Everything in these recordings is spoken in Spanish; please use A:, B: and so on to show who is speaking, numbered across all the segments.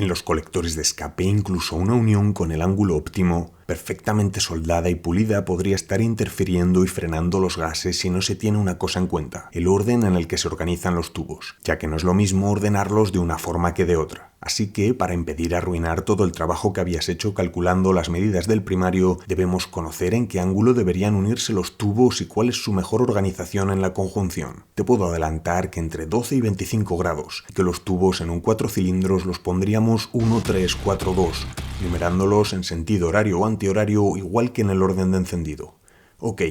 A: En los colectores de escape, incluso una unión con el ángulo óptimo, perfectamente soldada y pulida, podría estar interfiriendo y frenando los gases si no se tiene una cosa en cuenta: el orden en el que se organizan los tubos, ya que no es lo mismo ordenarlos de una forma que de otra. Así que, para impedir arruinar todo el trabajo que habías hecho calculando las medidas del primario, debemos conocer en qué ángulo deberían unirse los tubos y cuál es su mejor organización en la conjunción. Te puedo adelantar que entre 12 y 25 grados, y que los tubos en un 4 cilindros los pondríamos 1, 3, 4, 2, numerándolos en sentido horario o antihorario, igual que en el orden de encendido. Ok,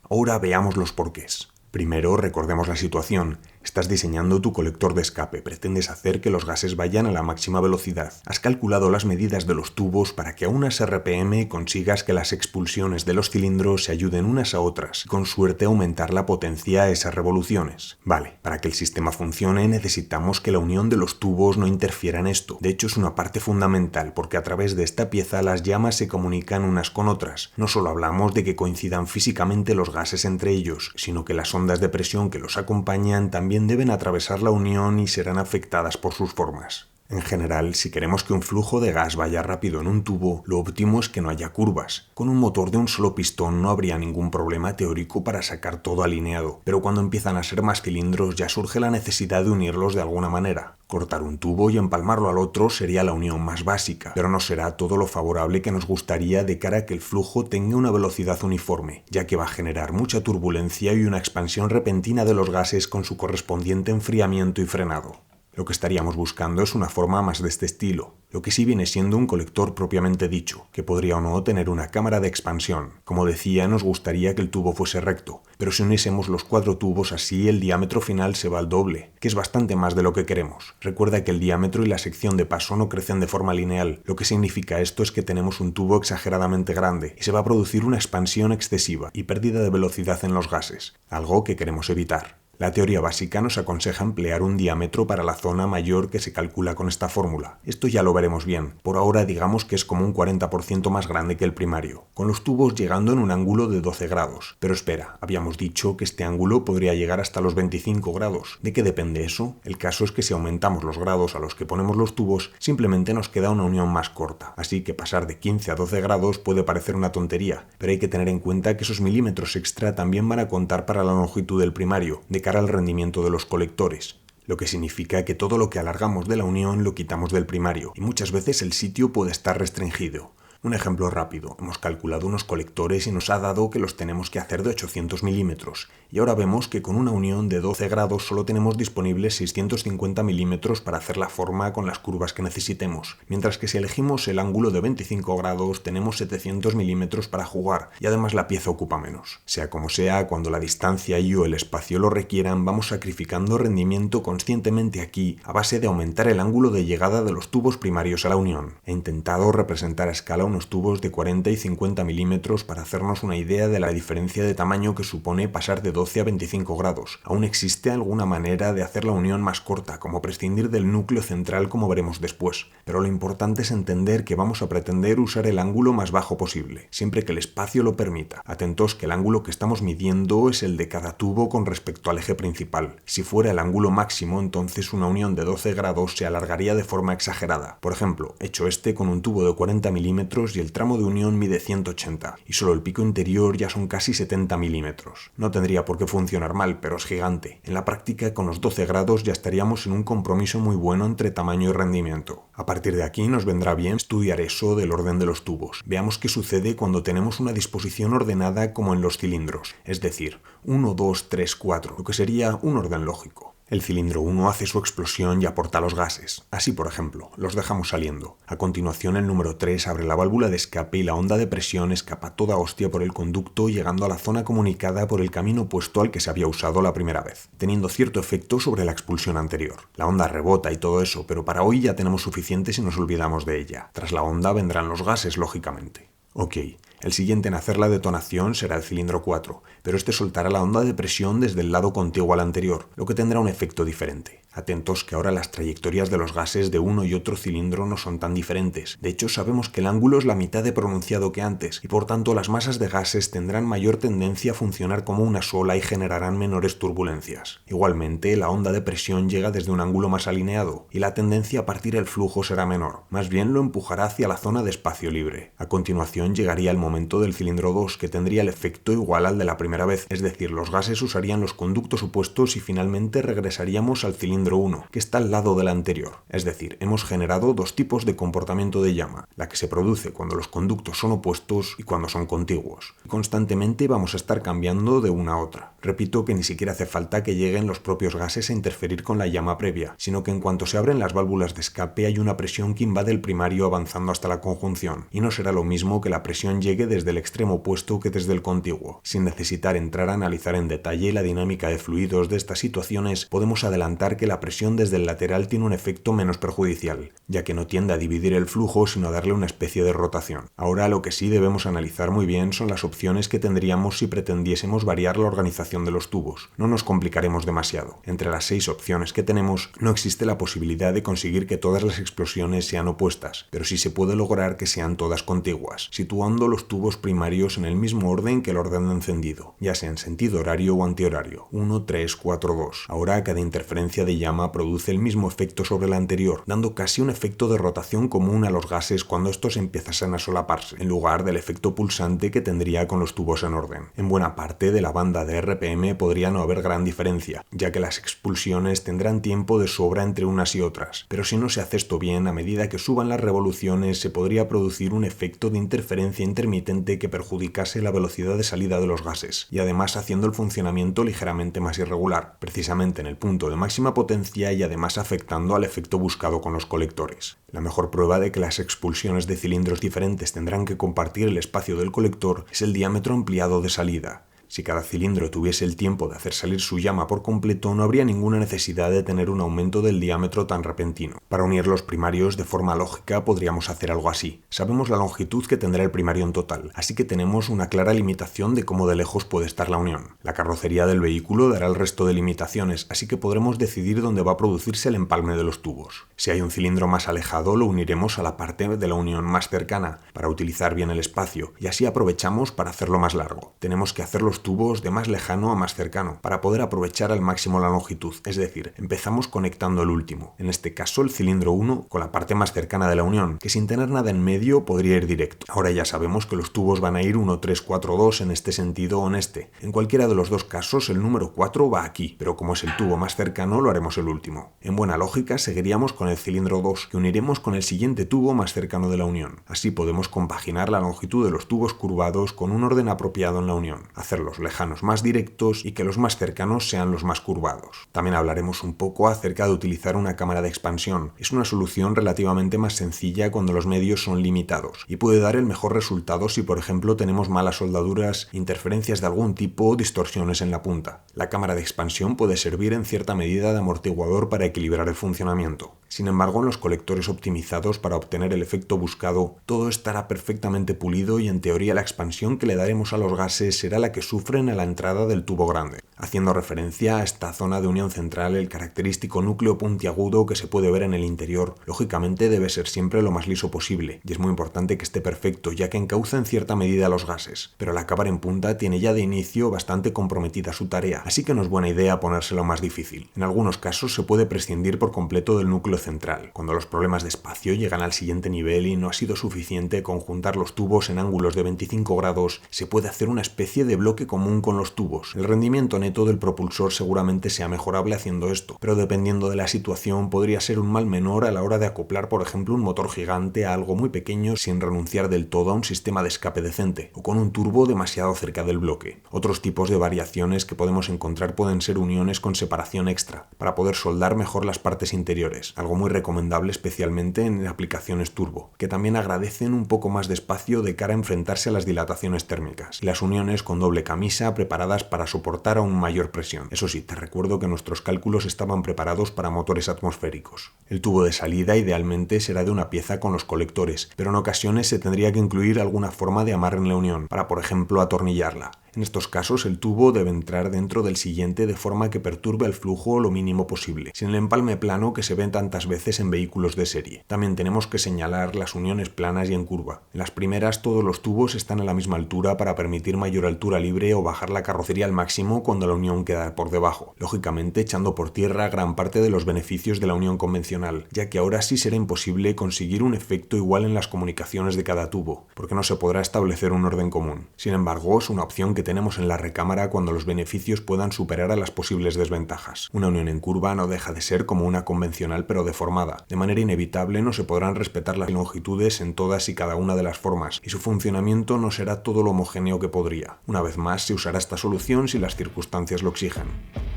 A: ahora veamos los porqués. Primero, recordemos la situación. Estás diseñando tu colector de escape, pretendes hacer que los gases vayan a la máxima velocidad. Has calculado las medidas de los tubos para que a unas RPM consigas que las expulsiones de los cilindros se ayuden unas a otras y con suerte aumentar la potencia a esas revoluciones. Vale, para que el sistema funcione necesitamos que la unión de los tubos no interfiera en esto. De hecho, es una parte fundamental porque a través de esta pieza las llamas se comunican unas con otras. No solo hablamos de que coincidan físicamente los gases entre ellos, sino que las ondas de presión que los acompañan también deben atravesar la unión y serán afectadas por sus formas. En general, si queremos que un flujo de gas vaya rápido en un tubo, lo óptimo es que no haya curvas. Con un motor de un solo pistón no habría ningún problema teórico para sacar todo alineado, pero cuando empiezan a ser más cilindros ya surge la necesidad de unirlos de alguna manera. Cortar un tubo y empalmarlo al otro sería la unión más básica, pero no será todo lo favorable que nos gustaría de cara a que el flujo tenga una velocidad uniforme, ya que va a generar mucha turbulencia y una expansión repentina de los gases con su correspondiente enfriamiento y frenado. Lo que estaríamos buscando es una forma más de este estilo, lo que sí viene siendo un colector propiamente dicho, que podría o no tener una cámara de expansión. Como decía, nos gustaría que el tubo fuese recto, pero si uniésemos los 4 tubos así, el diámetro final se va al doble, que es bastante más de lo que queremos. Recuerda que el diámetro y la sección de paso no crecen de forma lineal. Lo que significa esto es que tenemos un tubo exageradamente grande y se va a producir una expansión excesiva y pérdida de velocidad en los gases, algo que queremos evitar. La teoría básica nos aconseja emplear un diámetro para la zona mayor que se calcula con esta fórmula. Esto ya lo veremos bien. Por ahora digamos que es como un 40% más grande que el primario, con los tubos llegando en un ángulo de 12 grados. Pero espera, habíamos dicho que este ángulo podría llegar hasta los 25 grados. ¿De qué depende eso? El caso es que si aumentamos los grados a los que ponemos los tubos, simplemente nos queda una unión más corta. Así que pasar de 15 a 12 grados puede parecer una tontería, pero hay que tener en cuenta que esos milímetros extra también van a contar para la longitud del primario, de cara al rendimiento de los colectores, lo que significa que todo lo que alargamos de la unión lo quitamos del primario, y muchas veces el sitio puede estar restringido. Un ejemplo rápido: hemos calculado unos colectores y nos ha dado que los tenemos que hacer de 800 milímetros, y ahora vemos que con una unión de 12 grados solo tenemos disponibles 650 milímetros para hacer la forma con las curvas que necesitemos, mientras que si elegimos el ángulo de 25 grados tenemos 700 milímetros para jugar, y además la pieza ocupa menos. Sea como sea, cuando la distancia y o el espacio lo requieran, vamos sacrificando rendimiento conscientemente aquí a base de aumentar el ángulo de llegada de los tubos primarios a la unión. He intentado representar a escala unos tubos de 40 y 50 milímetros para hacernos una idea de la diferencia de tamaño que supone pasar de 12 a 25 grados. Aún existe alguna manera de hacer la unión más corta, como prescindir del núcleo central, como veremos después, pero lo importante es entender que vamos a pretender usar el ángulo más bajo posible, siempre que el espacio lo permita. Atentos que el ángulo que estamos midiendo es el de cada tubo con respecto al eje principal. Si fuera el ángulo máximo, entonces una unión de 12 grados se alargaría de forma exagerada. Por ejemplo, hecho este con un tubo de 40 milímetros y el tramo de unión mide 180, y solo el pico interior ya son casi 70 milímetros. No tendría por qué funcionar mal, pero es gigante. En la práctica, con los 12 grados ya estaríamos en un compromiso muy bueno entre tamaño y rendimiento. A partir de aquí nos vendrá bien estudiar eso del orden de los tubos. Veamos qué sucede cuando tenemos una disposición ordenada como en los cilindros, es decir, 1, 2, 3, 4, lo que sería un orden lógico. El cilindro 1 hace su explosión y aporta los gases. Así, por ejemplo, los dejamos saliendo. A continuación, el número 3 abre la válvula de escape y la onda de presión escapa toda hostia por el conducto, llegando a la zona comunicada por el camino opuesto al que se había usado la primera vez, teniendo cierto efecto sobre la expulsión anterior. La onda rebota y todo eso, pero para hoy ya tenemos suficiente si nos olvidamos de ella. Tras la onda vendrán los gases, lógicamente. Ok, El siguiente en hacer la detonación será el cilindro 4, pero este soltará la onda de presión desde el lado contiguo al anterior, lo que tendrá un efecto diferente. Atentos que ahora las trayectorias de los gases de uno y otro cilindro no son tan diferentes. De hecho, sabemos que el ángulo es la mitad de pronunciado que antes, y por tanto las masas de gases tendrán mayor tendencia a funcionar como una sola y generarán menores turbulencias. Igualmente, la onda de presión llega desde un ángulo más alineado, y la tendencia a partir el flujo será menor. Más bien lo empujará hacia la zona de espacio libre. A continuación llegaría el momento del cilindro 2, que tendría el efecto igual al de la primera vez, es decir, los gases usarían los conductos opuestos y finalmente regresaríamos al cilindro 1, que está al lado del anterior. Es decir, hemos generado dos tipos de comportamiento de llama, la que se produce cuando los conductos son opuestos y cuando son contiguos. Y constantemente vamos a estar cambiando de una a otra. Repito que ni siquiera hace falta que lleguen los propios gases a interferir con la llama previa, sino que en cuanto se abren las válvulas de escape hay una presión que invade el primario avanzando hasta la conjunción, y no será lo mismo que la presión llegue desde el extremo opuesto que desde el contiguo. Sin necesitar entrar a analizar en detalle la dinámica de fluidos de estas situaciones, podemos adelantar que la presión desde el lateral tiene un efecto menos perjudicial, ya que no tiende a dividir el flujo sino a darle una especie de rotación. Ahora lo que sí debemos analizar muy bien son las opciones que tendríamos si pretendiésemos variar la organización de los tubos. No nos complicaremos demasiado. Entre las 6 opciones que tenemos, no existe la posibilidad de conseguir que todas las explosiones sean opuestas, pero sí se puede lograr que sean todas contiguas, situando los tubos primarios en el mismo orden que el orden de encendido, ya sea en sentido horario o antihorario, 1, 3, 4, 2. Ahora cada interferencia de llama produce el mismo efecto sobre la anterior, dando casi un efecto de rotación común a los gases cuando estos empiezan a solaparse, en lugar del efecto pulsante que tendría con los tubos en orden. En buena parte de la banda de RPM podría no haber gran diferencia, ya que las expulsiones tendrán tiempo de sobra entre unas y otras, pero si no se hace esto bien, a medida que suban las revoluciones se podría producir un efecto de interferencia intermitente que perjudicase la velocidad de salida de los gases, y además haciendo el funcionamiento ligeramente más irregular, precisamente en el punto de máxima potencia y además afectando al efecto buscado con los colectores. La mejor prueba de que las expulsiones de cilindros diferentes tendrán que compartir el espacio del colector es el diámetro ampliado de salida. Si cada cilindro tuviese el tiempo de hacer salir su llama por completo, no habría ninguna necesidad de tener un aumento del diámetro tan repentino. Para unir los primarios de forma lógica podríamos hacer algo así. Sabemos la longitud que tendrá el primario en total, así que tenemos una clara limitación de cómo de lejos puede estar la unión. La carrocería del vehículo dará el resto de limitaciones, así que podremos decidir dónde va a producirse el empalme de los tubos. Si hay un cilindro más alejado, lo uniremos a la parte de la unión más cercana, para utilizar bien el espacio, y así aprovechamos para hacerlo más largo. Tenemos que hacer los tubos de más lejano a más cercano, para poder aprovechar al máximo la longitud, es decir, empezamos conectando el último, en este caso el cilindro 1 con la parte más cercana de la unión, que sin tener nada en medio podría ir directo. Ahora ya sabemos que los tubos van a ir 1, 3, 4, 2 en este sentido o en este. En cualquiera de los dos casos el número 4 va aquí, pero como es el tubo más cercano lo haremos el último. En buena lógica seguiríamos con el cilindro 2, que uniremos con el siguiente tubo más cercano de la unión. Así podemos compaginar la longitud de los tubos curvados con un orden apropiado en la unión, hacerlos lejanos más directos y que los más cercanos sean los más curvados. También hablaremos un poco acerca de utilizar una cámara de expansión. Es una solución relativamente más sencilla cuando los medios son limitados y puede dar el mejor resultado si por ejemplo tenemos malas soldaduras, interferencias de algún tipo o distorsiones en la punta. La cámara de expansión puede servir en cierta medida de amortiguador para equilibrar el funcionamiento. Sin embargo, en los colectores optimizados para obtener el efecto buscado, todo estará perfectamente pulido y en teoría la expansión que le daremos a los gases será la que sufren a la entrada del tubo grande. Haciendo referencia a esta zona de unión central, el característico núcleo puntiagudo que se puede ver en el interior, lógicamente debe ser siempre lo más liso posible, y es muy importante que esté perfecto, ya que encauza en cierta medida los gases, pero al acabar en punta tiene ya de inicio bastante comprometida su tarea, así que no es buena idea ponérselo más difícil. En algunos casos se puede prescindir por completo del núcleo central, cuando los problemas de espacio llegan al siguiente nivel y no ha sido suficiente conjuntar los tubos en ángulos de 25 grados, se puede hacer una especie de bloque común con los tubos. El rendimiento neto del propulsor seguramente sea mejorable haciendo esto, pero dependiendo de la situación podría ser un mal menor a la hora de acoplar por ejemplo un motor gigante a algo muy pequeño sin renunciar del todo a un sistema de escape decente, o con un turbo demasiado cerca del bloque. Otros tipos de variaciones que podemos encontrar pueden ser uniones con separación extra, para poder soldar mejor las partes interiores, algo muy recomendable especialmente en aplicaciones turbo, que también agradecen un poco más de espacio de cara a enfrentarse a las dilataciones térmicas, y las uniones con doble camisa preparadas para soportar aún mayor presión. Eso sí, te recuerdo que nuestros cálculos estaban preparados para motores atmosféricos. El tubo de salida idealmente será de una pieza con los colectores, pero en ocasiones se tendría que incluir alguna forma de amarre en la unión, para por ejemplo atornillarla. En estos casos el tubo debe entrar dentro del siguiente de forma que perturbe el flujo lo mínimo posible, sin el empalme plano que se ve tantas veces en vehículos de serie. También tenemos que señalar las uniones planas y en curva. En las primeras todos los tubos están a la misma altura para permitir mayor altura libre o bajar la carrocería al máximo cuando la unión queda por debajo, lógicamente echando por tierra gran parte de los beneficios de la unión convencional, ya que ahora sí será imposible conseguir un efecto igual en las comunicaciones de cada tubo, porque no se podrá establecer un orden común. Sin embargo, es una opción que tenemos en la recámara cuando los beneficios puedan superar a las posibles desventajas. Una unión en curva no deja de ser como una convencional pero deformada. De manera inevitable no se podrán respetar las longitudes en todas y cada una de las formas, y su funcionamiento no será todo lo homogéneo que podría. Una vez más, se usará esta solución si las circunstancias lo exigen.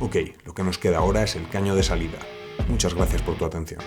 A: Ok, lo que nos queda ahora es el caño de salida. Muchas gracias por tu atención.